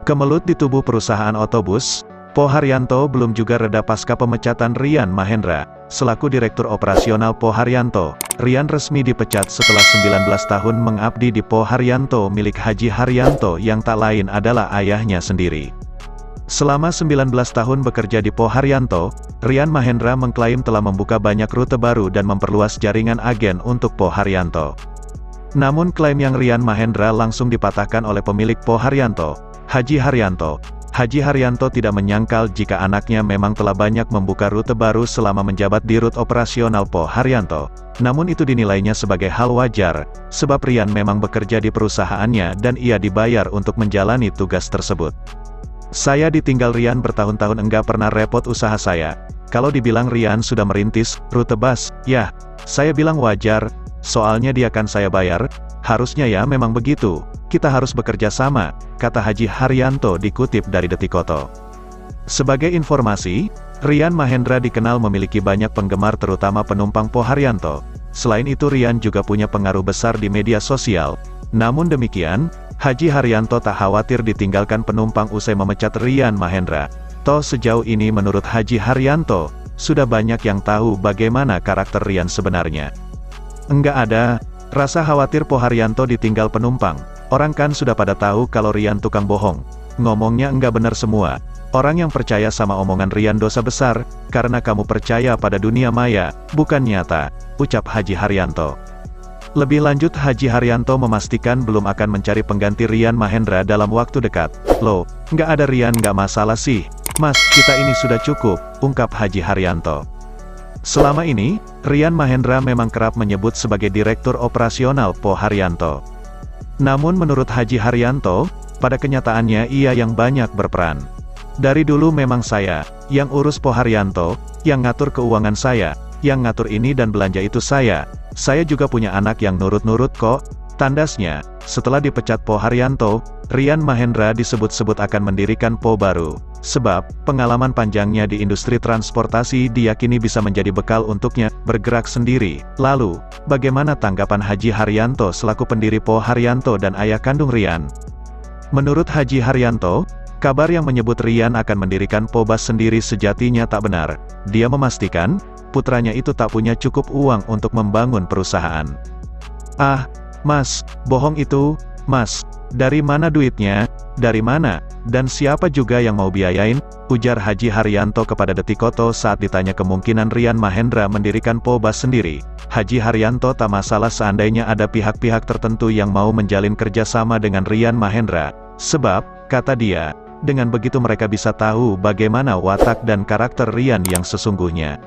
Kemelut di tubuh perusahaan otobus, Po Haryanto belum juga reda pasca pemecatan Rian Mahendra. Selaku Direktur Operasional Po Haryanto, Rian resmi dipecat setelah 19 tahun mengabdi di Po Haryanto milik Haji Haryanto yang tak lain adalah ayahnya sendiri. Selama 19 tahun bekerja di Po Haryanto, Rian Mahendra mengklaim telah membuka banyak rute baru dan memperluas jaringan agen untuk Po Haryanto. Namun klaim yang Rian Mahendra langsung dipatahkan oleh pemilik Po Haryanto, Haji Haryanto. Haji Haryanto tidak menyangkal jika anaknya memang telah banyak membuka rute baru selama menjabat di rute operasional Po Haryanto. Namun itu dinilainya sebagai hal wajar, sebab Rian memang bekerja di perusahaannya dan ia dibayar untuk menjalani tugas tersebut. Saya ditinggal Rian bertahun-tahun enggak pernah repot usaha saya. Kalau dibilang Rian sudah merintis rute bus, ya, saya bilang wajar, soalnya dia kan saya bayar, harusnya ya memang begitu. Kita harus bekerja sama, kata Haji Haryanto dikutip dari Detikoto. Sebagai informasi, Rian Mahendra dikenal memiliki banyak penggemar terutama penumpang Po Haryanto. Selain itu Rian juga punya pengaruh besar di media sosial. Namun demikian, Haji Haryanto tak khawatir ditinggalkan penumpang usai memecat Rian Mahendra. Toh sejauh ini menurut Haji Haryanto, sudah banyak yang tahu bagaimana karakter Rian sebenarnya. Enggak ada rasa khawatir Po Haryanto ditinggal penumpang. Orang kan sudah pada tahu kalau Rian tukang bohong. Ngomongnya enggak benar semua. Orang yang percaya sama omongan Rian dosa besar, karena kamu percaya pada dunia maya, bukan nyata, ucap Haji Haryanto. Lebih lanjut Haji Haryanto memastikan belum akan mencari pengganti Rian Mahendra dalam waktu dekat. Loh, nggak ada Rian nggak masalah sih, Mas, kita ini sudah cukup, ungkap Haji Haryanto. Selama ini, Rian Mahendra memang kerap menyebut sebagai Direktur Operasional Po Haryanto. Namun menurut Haji Haryanto, pada kenyataannya ia yang banyak berperan. Dari dulu memang saya, yang urus Po Haryanto, yang ngatur keuangan saya, yang ngatur ini dan belanja itu saya juga punya anak yang nurut-nurut kok, tandasnya, setelah dipecat Po Haryanto, Rian Mahendra disebut-sebut akan mendirikan Po baru. Sebab, pengalaman panjangnya di industri transportasi diyakini bisa menjadi bekal untuknya bergerak sendiri. Lalu, bagaimana tanggapan Haji Haryanto selaku pendiri Po Haryanto dan ayah kandung Rian? Menurut Haji Haryanto, kabar yang menyebut Rian akan mendirikan Po Bus sendiri sejatinya tak benar. Dia memastikan, putranya itu tak punya cukup uang untuk membangun perusahaan. Ah, Mas, bohong itu, Mas. Dari mana duitnya? Dari mana? Dan siapa juga yang mau biayain? Ujar Haji Haryanto kepada Detikoto saat ditanya kemungkinan Rian Mahendra mendirikan Po Bus sendiri. Haji Haryanto tak masalah seandainya ada pihak-pihak tertentu yang mau menjalin kerjasama dengan Rian Mahendra. Sebab, kata dia, dengan begitu mereka bisa tahu bagaimana watak dan karakter Rian yang sesungguhnya.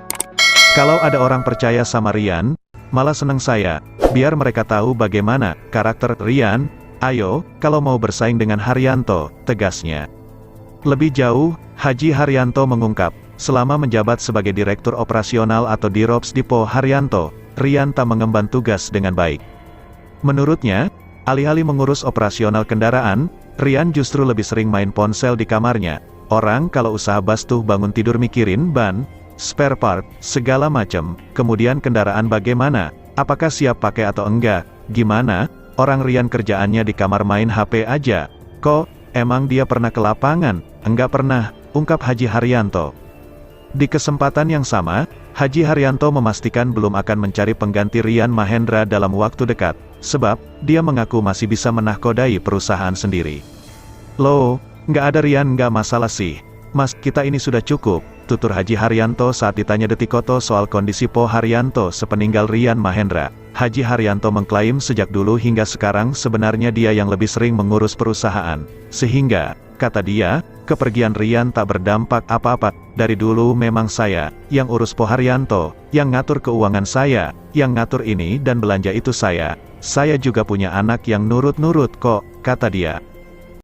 Kalau ada orang percaya sama Rian, malah seneng saya, biar mereka tahu bagaimana karakter Rian. Ayo, kalau mau bersaing dengan Haryanto, tegasnya. Lebih jauh, Haji Haryanto mengungkap, selama menjabat sebagai Direktur Operasional atau Dirops di Po Haryanto, Rian tak mengemban tugas dengan baik. Menurutnya, alih-alih mengurus operasional kendaraan, Rian justru lebih sering main ponsel di kamarnya. Orang kalau usaha bus tuh bangun tidur mikirin ban, spare part, segala macem, kemudian kendaraan bagaimana, apakah siap pakai atau enggak, gimana? Orang Rian kerjaannya di kamar main HP aja. Kok, emang dia pernah ke lapangan? Enggak pernah, ungkap Haji Haryanto. Di kesempatan yang sama, Haji Haryanto memastikan belum akan mencari pengganti Rian Mahendra dalam waktu dekat, sebab, dia mengaku masih bisa menahkodai perusahaan sendiri. Loh, nggak ada Rian nggak masalah sih, Mas, kita ini sudah cukup, tutur Haji Haryanto saat ditanya Detikoto soal kondisi Po Haryanto sepeninggal Rian Mahendra. Haji Haryanto mengklaim sejak dulu hingga sekarang sebenarnya dia yang lebih sering mengurus perusahaan. Sehingga, kata dia, kepergian Rian tak berdampak apa-apa. Dari dulu memang saya, yang urus Po Haryanto, yang ngatur keuangan saya, yang ngatur ini dan belanja itu saya. Saya juga punya anak yang nurut-nurut kok, kata dia.